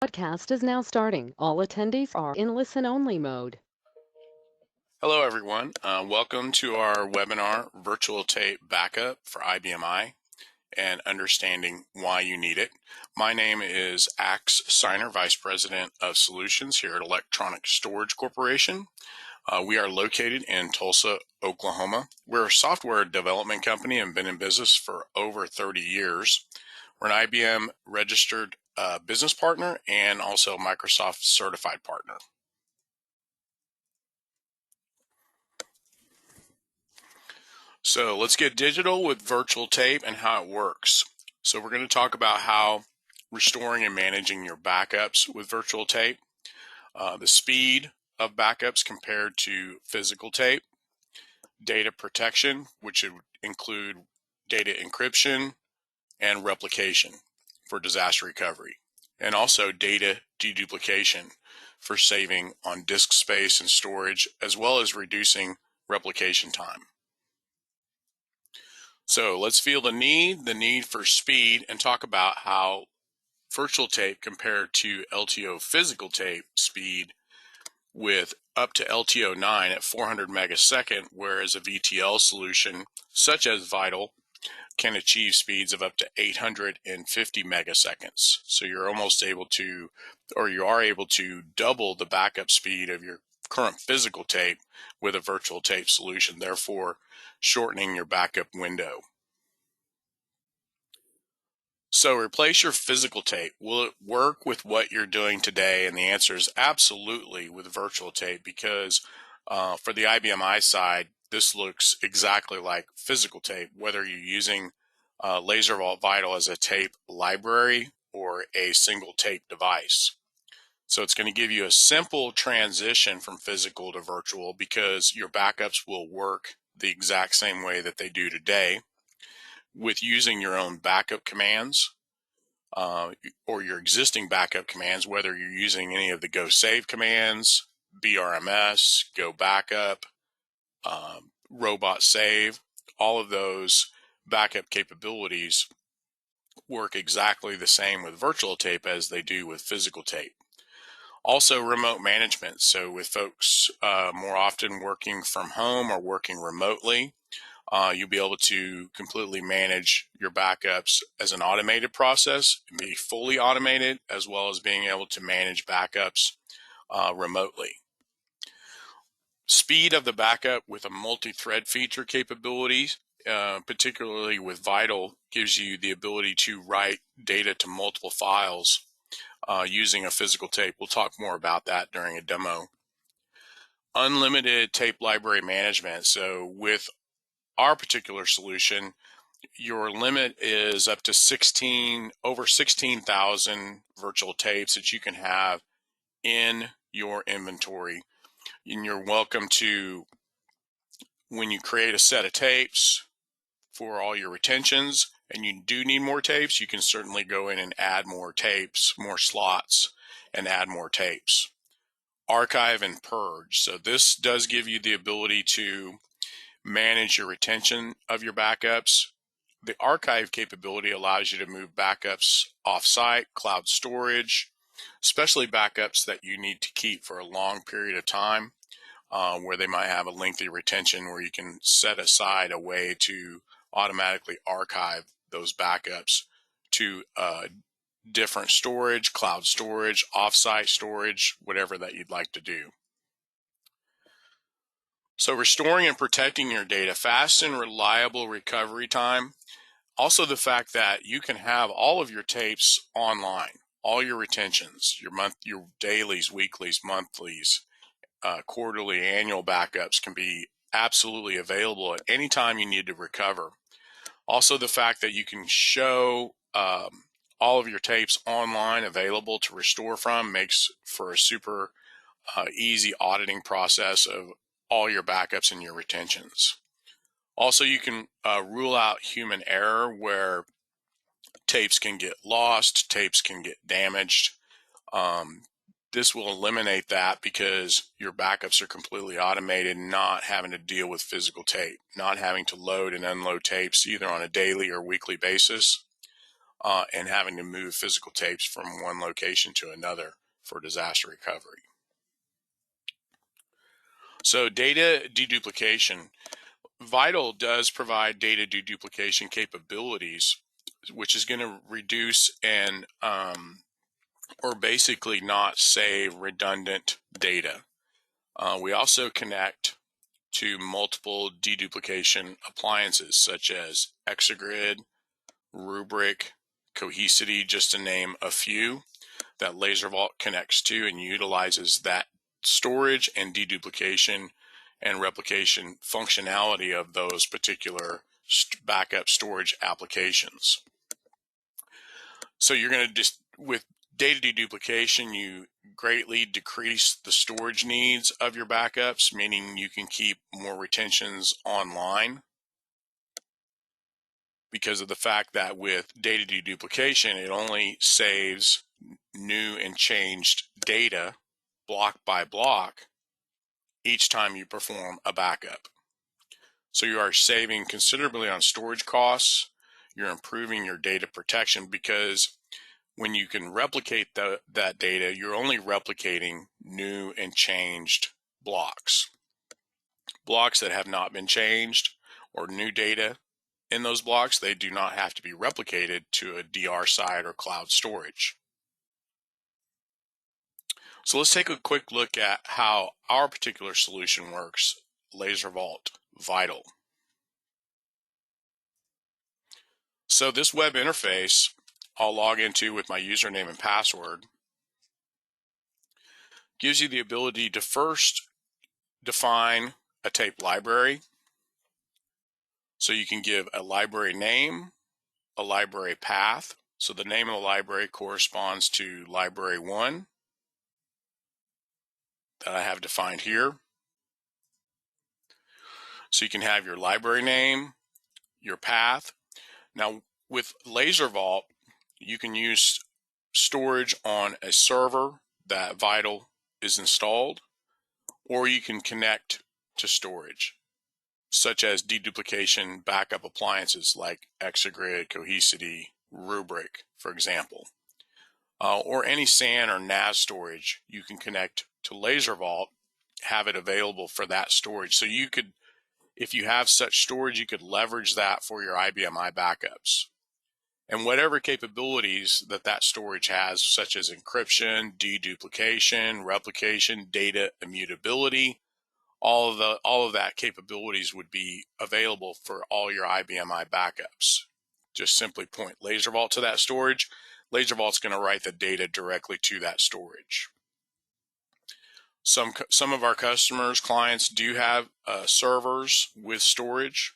Podcast is now starting. All attendees are in listen-only mode. Hello, everyone. Welcome to our webinar, Virtual Tape Backup for IBM I and Understanding Why You Need It. My name is Axe Signer, Vice President of Solutions here at Electronic Storage Corporation. We are located in Tulsa, Oklahoma. We're a software development company and been in business for over 30 years. We're an IBM registered business partner and also a Microsoft certified partner. So let's get digital with virtual tape and how it works. So we're going to talk about how restoring and managing your backups with virtual tape, the speed of backups compared to physical tape, data protection, which would include data encryption and replication for disaster recovery, and also data deduplication for saving on disk space and storage, as well as reducing replication time. So let's feel the need for speed, and talk about how virtual tape compared to LTO physical tape speed with up to LTO 9 at 400 megasecond, whereas a VTL solution such as Vital can achieve speeds of up to 850 megaseconds. So you're almost able to, or you are able to double the backup speed of your current physical tape with a virtual tape solution, therefore shortening your backup window. So replace your physical tape. Will it work with what you're doing today? And the answer is absolutely with virtual tape, because for the IBM I side, this looks exactly like physical tape, whether you're using LaserVault Vital as a tape library or a single tape device. So it's going to give you a simple transition from physical to virtual, because your backups will work the exact same way that they do today, with using your own backup commands or your existing backup commands, whether you're using any of the Go Save commands, BRMS, Go Backup, Robot Save. All of those backup capabilities work exactly the same with virtual tape as they do with physical tape. Also, remote management. So with folks more often working from home or working remotely, you'll be able to completely manage your backups as an automated process, and be fully automated, as well as being able to manage backups remotely. Speed of the backup with a multi-thread feature capability, particularly with Vital, gives you the ability to write data to multiple files using a physical tape. We'll talk more about that during a demo. Unlimited tape library management. So with our particular solution, your limit is up to over 16,000 virtual tapes that you can have in your inventory. And you're welcome to, when you create a set of tapes for all your retentions, and you do need more tapes, you can certainly go in and add more tapes, more slots, and add more tapes. Archive and purge. So this does give you the ability to manage your retention of your backups. The archive capability allows you to move backups off-site, cloud storage, especially backups that you need to keep for a long period of time, where they might have a lengthy retention, where you can set aside a way to automatically archive those backups to different storage, cloud storage, off-site storage, whatever that you'd like to do. So restoring and protecting your data, fast and reliable recovery time. Also the fact that you can have all of your tapes online, all your retentions, your dailies, weeklies, monthlies, quarterly, annual backups can be absolutely available at any time you need to recover. Also the fact that you can show all of your tapes online available to restore from makes for a super easy auditing process of all your backups and your retentions. Also, you can rule out human error, where tapes can get lost, tapes can get damaged. This will eliminate that, because your backups are completely automated, not having to deal with physical tape, not having to load and unload tapes either on a daily or weekly basis. and having to move physical tapes from one location to another for disaster recovery. So data deduplication. Vital does provide data deduplication capabilities, which is going to reduce and or basically not save redundant data. We also connect to multiple deduplication appliances such as Exagrid, Rubrik, Cohesity, just to name a few, that LaserVault connects to and utilizes that storage and deduplication and replication functionality of those particular backup storage applications. So you're going to just, with data deduplication, you greatly decrease the storage needs of your backups, meaning you can keep more retentions online, because of the fact that with data deduplication, it only saves new and changed data block by block each time you perform a backup. So you are saving considerably on storage costs. You're improving your data protection, because when you can replicate that data, you're only replicating new and changed blocks. Blocks that have not been changed or new data in those blocks, they do not have to be replicated to a DR site or cloud storage. So let's take a quick look at how our particular solution works, LaserVault Vital. So this web interface I'll log into with my username and password gives you the ability to first define a tape library. So you can give a library name, a library path. So the name of the library corresponds to library 1 that I have defined here. So you can have your library name, your path. Now with LaserVault, you can use storage on a server that Vital is installed, or you can connect to storage, such as deduplication backup appliances like Exagrid, Cohesity, Rubrik, for example. Or any SAN or NAS storage, you can connect to LaserVault, have it available for that storage. So you could, if you have such storage, you could leverage that for your IBM iBackups. And whatever capabilities that storage has, such as encryption, deduplication, replication, data immutability, all of that capabilities would be available for all your IBM iBackups. Just simply point LaserVault to that storage. LaserVault's going to write the data directly to that storage. Some of our customers, clients, do have servers with storage,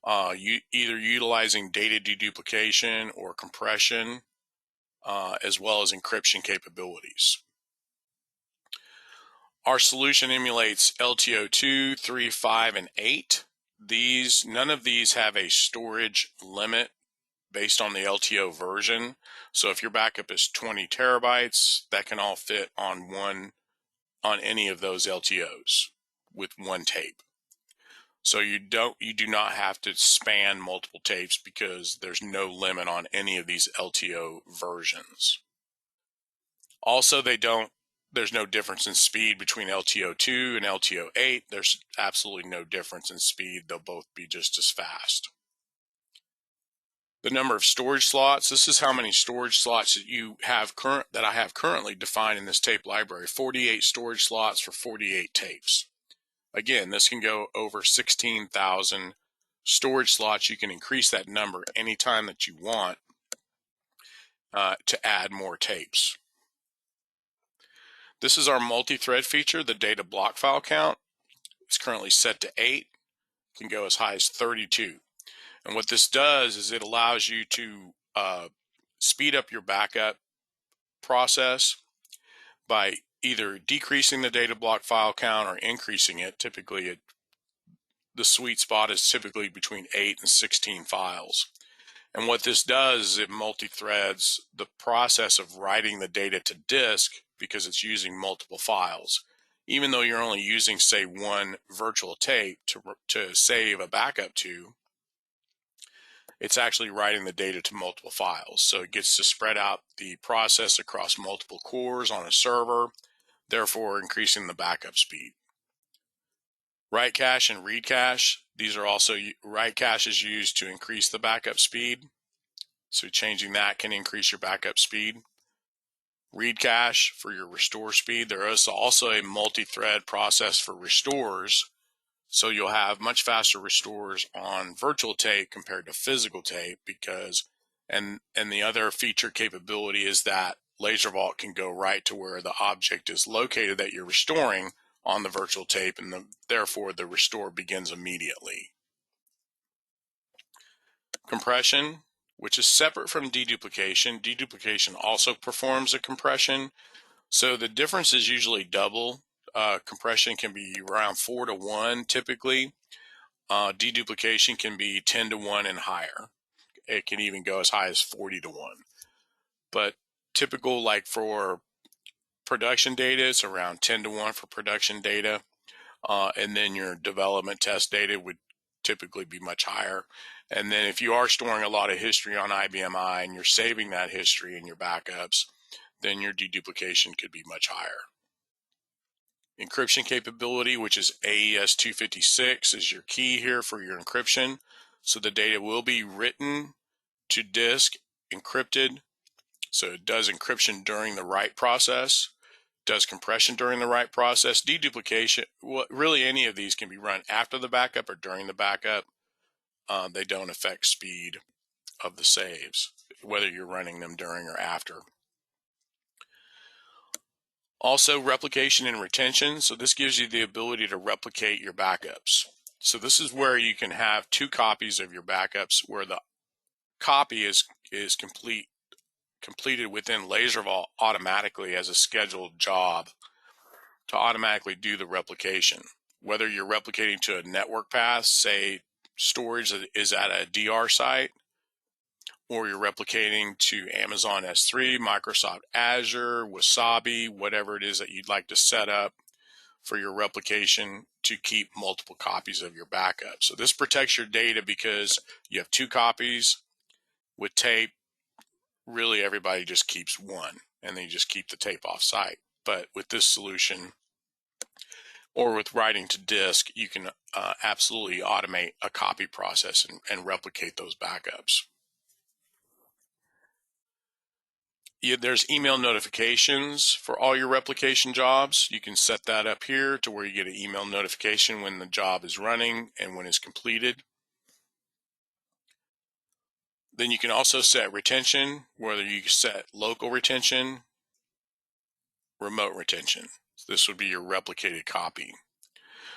either utilizing data deduplication or compression, as well as encryption capabilities. Our solution emulates LTO2, 3, 5, and 8. None of these have a storage limit based on the LTO version. So if your backup is 20 terabytes, that can all fit on any of those LTOs with one tape. So you do not have to span multiple tapes, because there's no limit on any of these LTO versions. Also, there's no difference in speed between LTO2 and LTO8. There's absolutely no difference in speed. They'll both be just as fast. The number of storage slots, this is how many storage slots that I have currently defined in this tape library. 48 storage slots for 48 tapes. Again, this can go over 16,000 storage slots. You can increase that number anytime that you want to add more tapes. This is our multi-thread feature, the data block file count. It's currently set to 8, can go as high as 32. And what this does is it allows you to speed up your backup process by either decreasing the data block file count or increasing it. Typically, the sweet spot is typically between 8 and 16 files. And what this does is it multi-threads the process of writing the data to disk, because it's using multiple files. Even though you're only using, say, one virtual tape to save a backup to, It's actually writing the data to multiple files. So it gets to spread out the process across multiple cores on a server, therefore increasing the backup speed. Write cache and read cache. These are also, write cache is used to increase the backup speed. So changing that can increase your backup speed. Read cache for your restore speed. There is also a multi-thread process for restores. So you'll have much faster restores on virtual tape compared to physical tape because, and the other feature capability is that LaserVault can go right to where the object is located that you're restoring on the virtual tape, and therefore the restore begins immediately. Compression, which is separate from deduplication. Deduplication also performs a compression. So the difference is usually double. Compression can be around 4 to 1 typically. Deduplication can be 10 to 1 and higher. It can even go as high as 40 to 1. But typical, like for production data, it's around 10 to 1 for production data. And then your development test data would typically be much higher. And then if you are storing a lot of history on IBM I and you're saving that history in your backups, then your deduplication could be much higher. Encryption capability, which is AES 256, is your key here for your encryption. So the data will be written to disk, encrypted. So it does encryption during the write process, does compression during the write process, deduplication. Well, really any of these can be run after the backup or during the backup. They don't affect speed of the saves, whether you're running them during or after. Also, replication and retention. So this gives you the ability to replicate your backups. So this is where you can have 2 copies of your backups where the copy is completed within LaserVault automatically as a scheduled job to automatically do the replication. Whether you're replicating to a network path, say storage is at a DR site, or you're replicating to Amazon S3, Microsoft Azure, Wasabi, whatever it is that you'd like to set up for your replication to keep multiple copies of your backup. So this protects your data because you have 2 copies. With tape, really everybody just keeps 1 and they just keep the tape off site. But with this solution, or with writing to disk, you can absolutely automate a copy process and replicate those backups. There's email notifications for all your replication jobs. You can set that up here to where you get an email notification when the job is running and when it's completed. Then you can also set retention, whether you set local retention, remote retention. So this would be your replicated copy.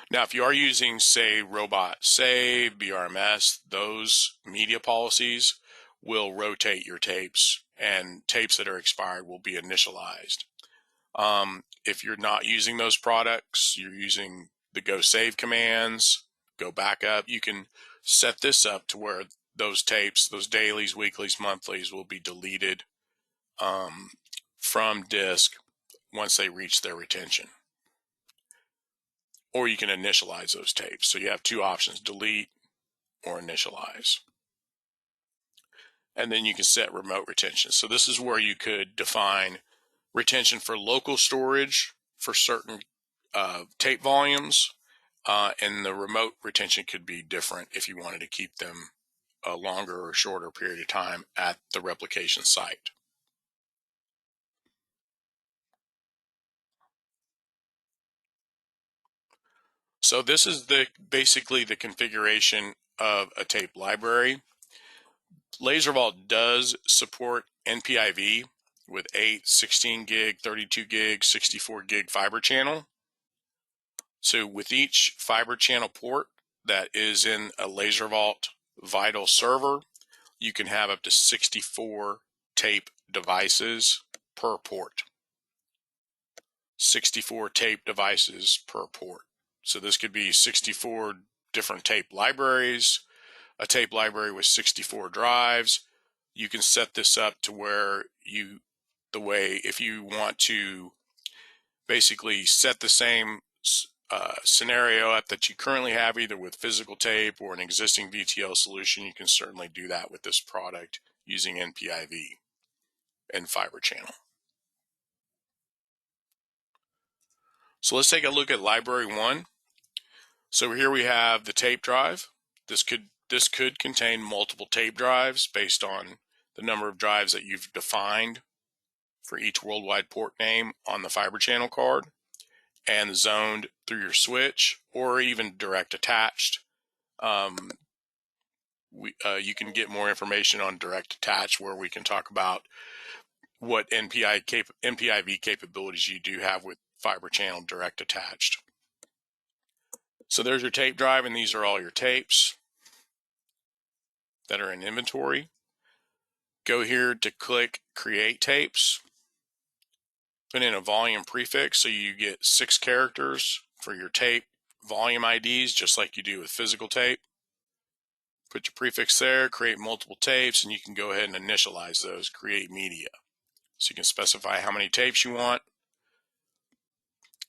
Now, if you are using, say, Robot Save, BRMS, those media policies will rotate your tapes, and tapes that are expired will be initialized. If you're not using those products, you're using the Go Save commands, Go Backup, you can set this up to where those tapes, those dailies, weeklies, monthlies will be deleted from disk once they reach their retention. Or you can initialize those tapes. So you have 2 options, delete or initialize. And then you can set remote retention. So this is where you could define retention for local storage for certain tape volumes, and the remote retention could be different if you wanted to keep them a longer or shorter period of time at the replication site. So this is basically the configuration of a tape library. LaserVault does support NPIV with 8, 16 gig, 32 gig, 64 gig fiber channel. So with each fiber channel port that is in a LaserVault Vital server, you can have up to 64 tape devices per port. 64 tape devices per port. So this could be 64 different tape libraries, a tape library with 64 drives. You can set this up to where if you want to basically set the same scenario that you currently have, either with physical tape or an existing VTL solution, you can certainly do that with this product using NPIV and fiber channel. So let's take a look at library 1. So here we have the tape drive. This could contain multiple tape drives based on the number of drives that you've defined for each worldwide port name on the fiber channel card, and zoned through your switch, or even direct attached. You can get more information on direct attach, where we can talk about what NPIV capabilities you do have with fiber channel direct attached. So there's your tape drive, and these are all your tapes that are in inventory. Go here to click Create Tapes. Put in a volume prefix, so you get 6 characters for your tape volume IDs, just like you do with physical tape. Put your prefix there, create multiple tapes, and you can go ahead and initialize those, create media. So you can specify how many tapes you want.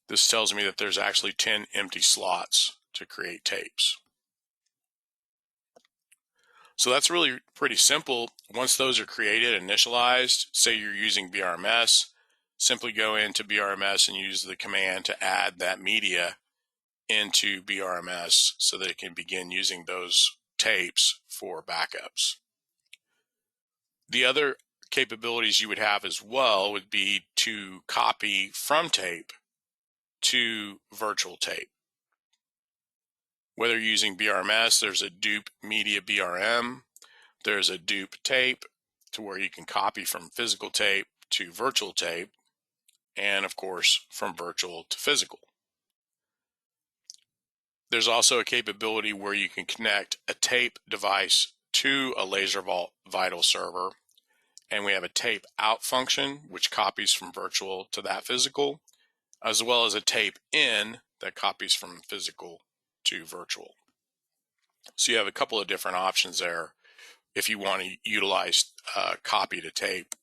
This tells me that there's actually 10 empty slots to create tapes. So that's really pretty simple. Once those are created, initialized, say you're using BRMS, simply go into BRMS and use the command to add that media into BRMS so that it can begin using those tapes for backups. The other capabilities you would have as well would be to copy from tape to virtual tape. Whether you're using BRMS, there's a dupe media BRM, there's a dupe tape to where you can copy from physical tape to virtual tape, and of course from virtual to physical. There's also a capability where you can connect a tape device to a LaserVault Vital server, and we have a tape out function which copies from virtual to that physical, as well as a tape in that copies from physical to virtual. So you have a couple of different options there if you want to utilize copy to tape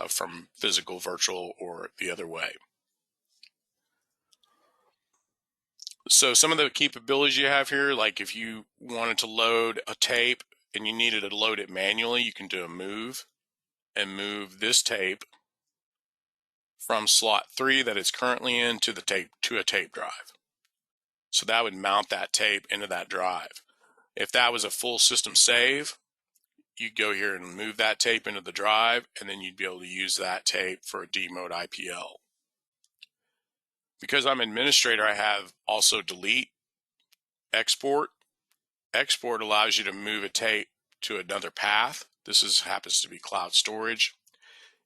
from physical, virtual, or the other way. So some of the capabilities you have here, like if you wanted to load a tape and you needed to load it manually, you can do a move and move this tape from slot 3 that it's currently in to a tape drive. So that would mount that tape into that drive. If that was a full system save, you'd go here and move that tape into the drive, and then you'd be able to use that tape for a D-mode IPL. Because I'm administrator, I have also delete, export. Export allows you to move a tape to another path. This happens to be cloud storage.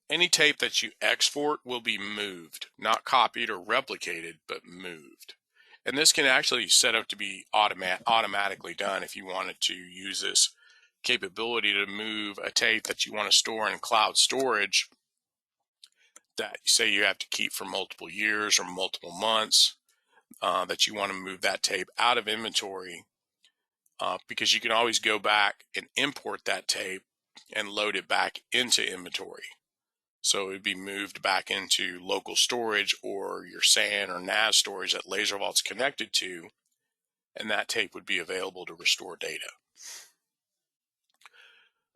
Any tape that you export will be moved, not copied or replicated, but moved. And this can actually set up to be automatically done if you wanted to use this capability to move a tape that you want to store in cloud storage that say you have to keep for multiple years or multiple months, that you want to move that tape out of inventory, because you can always go back and import that tape and load it back into inventory. So it would be moved back into local storage or your SAN or NAS storage that LaserVault's connected to, and that tape would be available to restore data.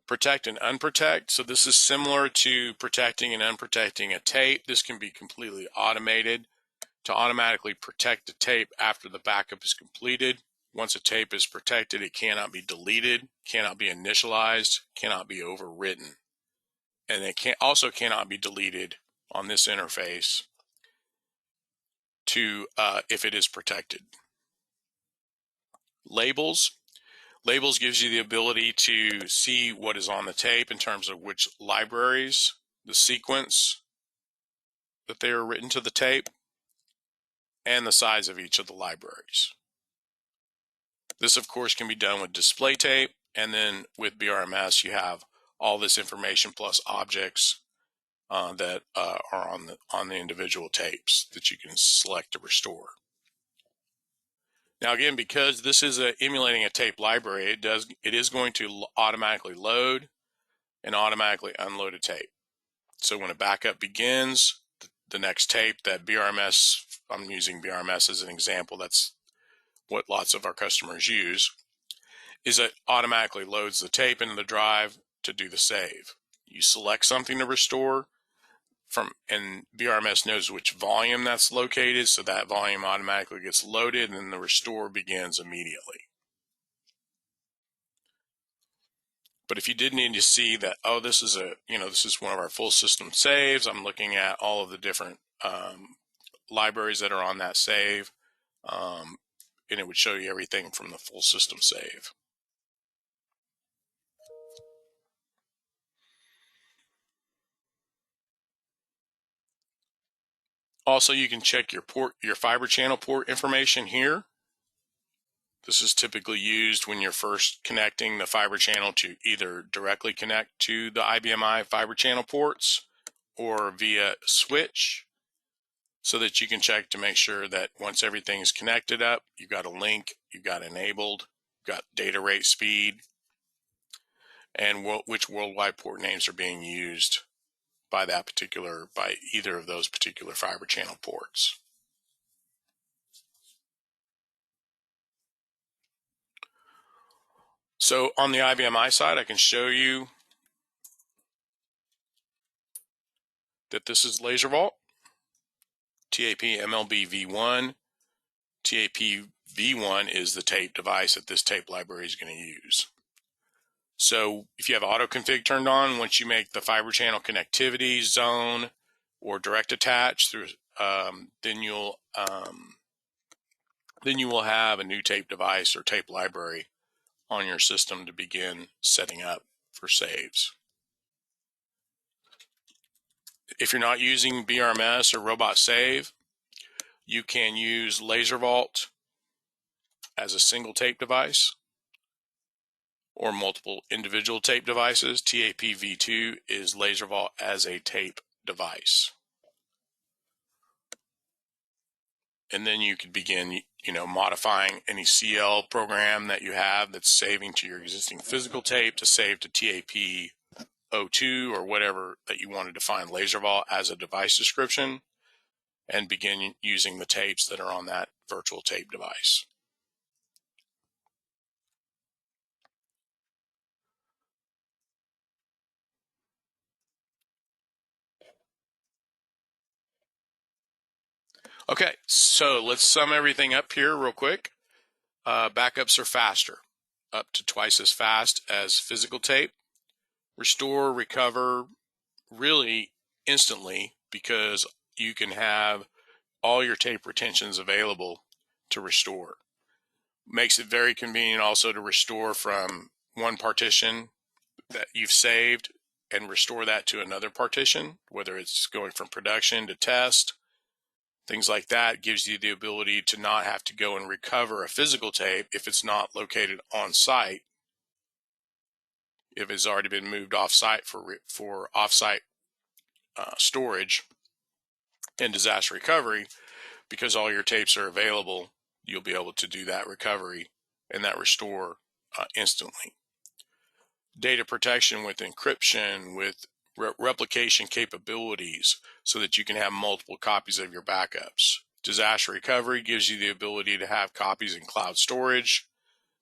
Protect and unprotect. So this is similar to protecting and unprotecting a tape. This can be completely automated to automatically protect the tape after the backup is completed. Once a tape is protected, it cannot be deleted, cannot be initialized, cannot be overwritten. And it also cannot be deleted on this interface if it is protected. Labels. Labels gives you the ability to see what is on the tape in terms of which libraries, the sequence that they are written to the tape, and the size of each of the libraries. This, of course, can be done with display tape, and then with BRMS, you have all this information plus objects that are on the individual tapes that you can select to restore. Now again, because this is emulating a tape library, it is going to automatically load and automatically unload a tape. So when a backup begins, the next tape that BRMS, I'm using BRMS as an example, that's what lots of our customers use, is it automatically loads the tape into the drive to do the save. You select something to restore and BRMS knows which volume that's located, so that volume automatically gets loaded and the restore begins immediately. But if you did need to see that, oh, this is one of our full system saves, I'm looking at all of the different libraries that are on that save, and it would show you everything from the full system save. Also, you can check your fiber channel port information here. This is typically used when you're first connecting the fiber channel to either directly connect to the IBM fiber channel ports or via switch, so that you can check to make sure that once everything's connected up, you've got a link, you've got enabled, you've got data rate speed, and which worldwide port names are being used by either of those particular fiber channel ports. So on the IBM side, I can show you that this is LaserVault, TAP MLB V1. TAP V1 is the tape device that this tape library is going to use. So if you have auto config turned on, once you make the fiber channel connectivity zone or direct attach through, then you will have a new tape device or tape library on your system to begin setting up for saves. If you're not using BRMS or Robot Save, you can use LaserVault as a single tape device or multiple individual tape devices. TAP V2 is LaserVault as a tape device. And then you could begin, modifying any CL program that you have that's saving to your existing physical tape to save to TAP 02 or whatever that you want to define LaserVault as a device description, and begin using the tapes that are on that virtual tape device. Okay, so let's sum everything up here real quick. Backups are faster, up to twice as fast as physical tape. Restore, recover really instantly, because you can have all your tape retentions available to restore. Makes it very convenient also to restore from one partition that you've saved and restore that to another partition, whether it's going from production to test. Things like that gives you the ability to not have to go and recover a physical tape if it's not located on site, if it's already been moved off site for off-site storage and disaster recovery. Because all your tapes are available, you'll be able to do that recovery and that restore instantly. Data protection with encryption, with replication capabilities, so that you can have multiple copies of your backups. Disaster recovery gives you the ability to have copies in cloud storage,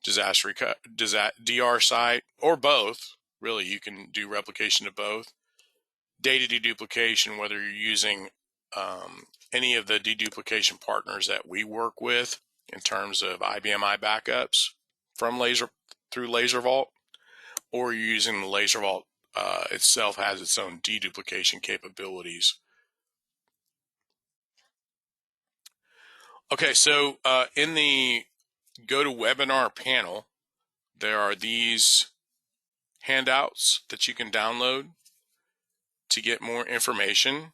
DR site, or both. Really, you can do replication of both. Data deduplication, whether you're using any of the deduplication partners that we work with in terms of IBM backups through LaserVault, or you're using the LaserVault itself has its own deduplication capabilities. Okay, so in the GoToWebinar panel, there are these handouts that you can download to get more information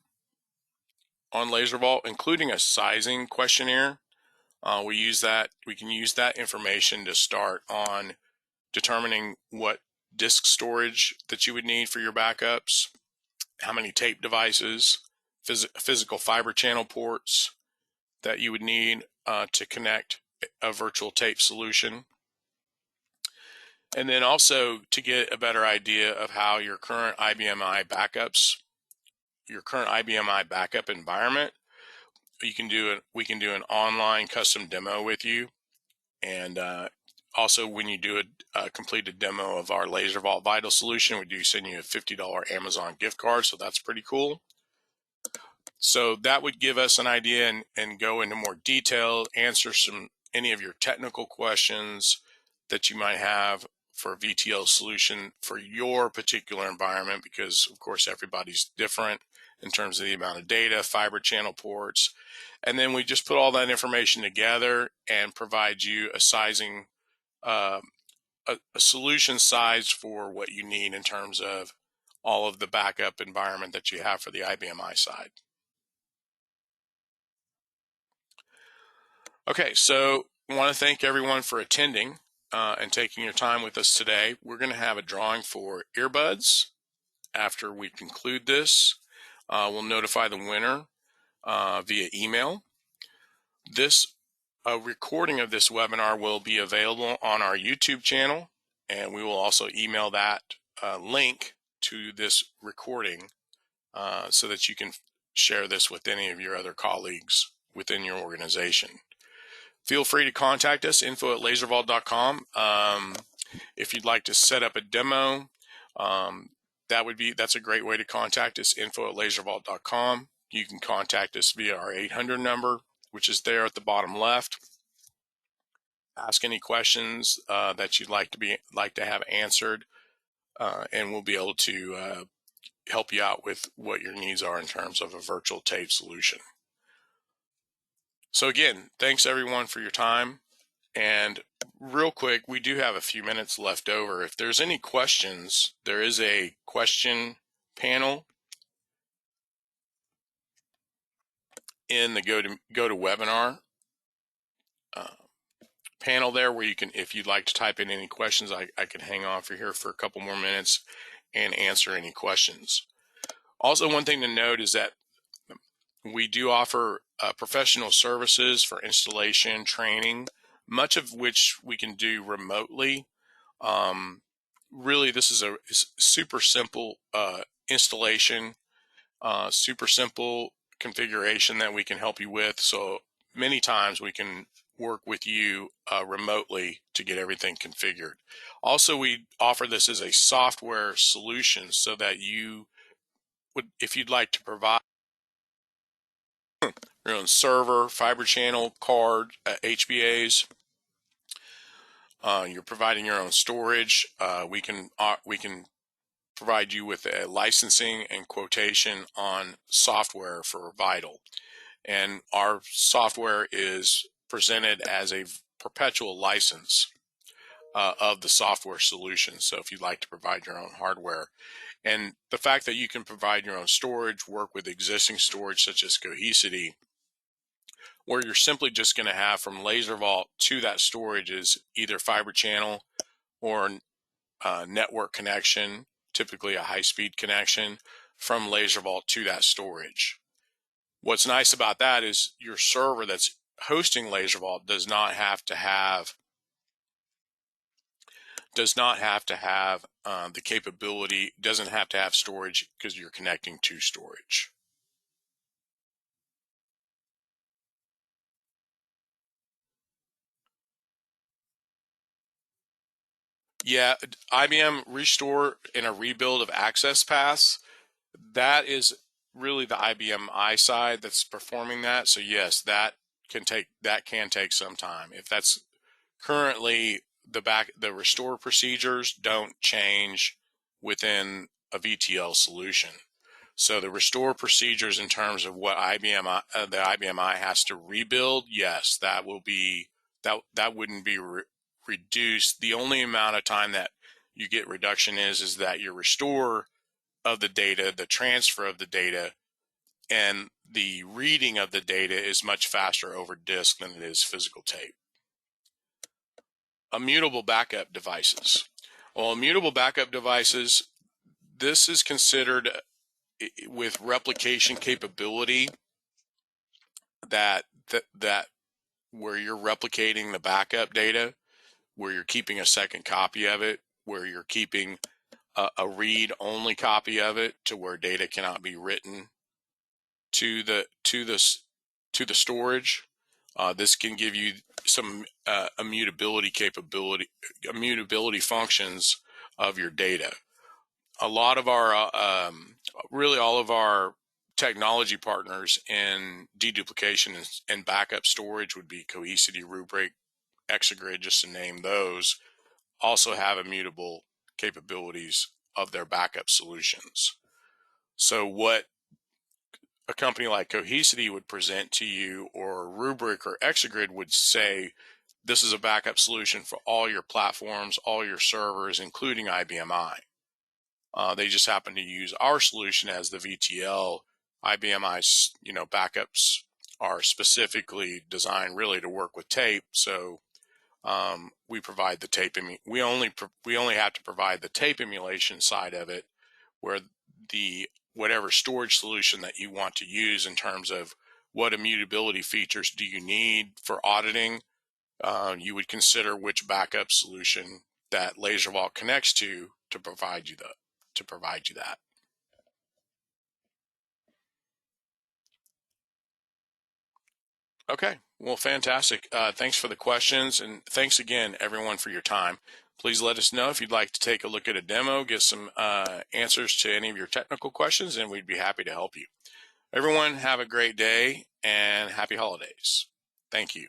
on LaserVault, including a sizing questionnaire. We can use that information to start on determining what disk storage that you would need for your backups, how many tape devices, physical fiber channel ports that you would need to connect a virtual tape solution. And then also to get a better idea of how your current IBM backups your current IBM I backup environment, we can do an online custom demo with you. And also, when you do a completed demo of our LaserVault Vital solution, we do send you a $50 Amazon gift card. So that's pretty cool. So that would give us an idea and go into more detail, answer any of your technical questions that you might have for a VTL solution for your particular environment, because of course everybody's different in terms of the amount of data, fiber channel ports. And then we just put all that information together and provide you a sizing, uh, a solution size for what you need in terms of all of the backup environment that you have for the IBM I side. Okay, so I want to thank everyone for attending and taking your time with us today. We're going to have a drawing for earbuds after we conclude this. We'll notify the winner via email. This recording of this webinar will be available on our YouTube channel, and we will also email that link to this recording so that you can share this with any of your other colleagues within your organization. Feel free to contact us, info@laservault.com. If you'd like to set up a demo, that's a great way to contact us, info@laservault.com. You can contact us via our 800 number, which is there at the bottom left. Ask any questions that you'd like to have answered, and we'll be able to help you out with what your needs are in terms of a virtual tape solution. So again, thanks everyone for your time. And real quick, we do have a few minutes left over. If there's any questions, there is a question panel in the go to webinar panel there, where you can, if you'd like to type in any questions, I could hang on for here for a couple more minutes and answer any questions. Also, one thing to note is that we do offer professional services for installation, training, much of which we can do remotely. Really, this is a super simple installation, super simple configuration that we can help you with. So many times we can work with you remotely to get everything configured. Also, we offer this as a software solution so that you would, if you'd like to provide your own server, fiber channel, card, HBAs, you're providing your own storage, we can provide you with a licensing and quotation on software for Vital. And our software is presented as a perpetual license of the software solution. So if you'd like to provide your own hardware, and the fact that you can provide your own storage, work with existing storage such as Cohesity, where you're simply just going to have from LaserVault to that storage is either fiber channel or network connection, typically a high-speed connection from LaserVault to that storage. What's nice about that is your server that's hosting LaserVault does not have to have the capability, doesn't have to have storage because you're connecting to storage. Yeah, IBM Restore and a rebuild of access paths, that is really the IBM I side that's performing that. So yes, that can take some time. If that's currently the restore procedures don't change within a VTL solution. So the restore procedures in terms of what the IBM I has to rebuild, yes, that wouldn't be reduced. The only amount of time that you get reduction is that your restore of the data, the transfer of the data, and the reading of the data is much faster over disk than it is physical tape. Immutable backup devices. Well, immutable backup devices, this is considered with replication capability that where you're replicating the backup data, where you're keeping a second copy of it, where you're keeping a read-only copy of it to where data cannot be written to the storage. This can give you some immutability functions of your data. A lot of our really all of our technology partners in deduplication and backup storage would be Cohesity, Rubrik, Exagrid, just to name those, also have immutable capabilities of their backup solutions. So what a company like Cohesity would present to you, or Rubrik or Exagrid would say, this is a backup solution for all your platforms, all your servers, including IBM I. They just happen to use our solution as the VTL. IBM I's, backups are specifically designed really to work with tape. So we provide the tape. We only have to provide the tape emulation side of it, where the whatever storage solution that you want to use in terms of what immutability features do you need for auditing, you would consider which backup solution that LaserVault connects to provide you that. Okay, well, fantastic. Thanks for the questions, and thanks again, everyone, for your time. Please let us know if you'd like to take a look at a demo, get some answers to any of your technical questions, and we'd be happy to help you. Everyone, have a great day and happy holidays. Thank you.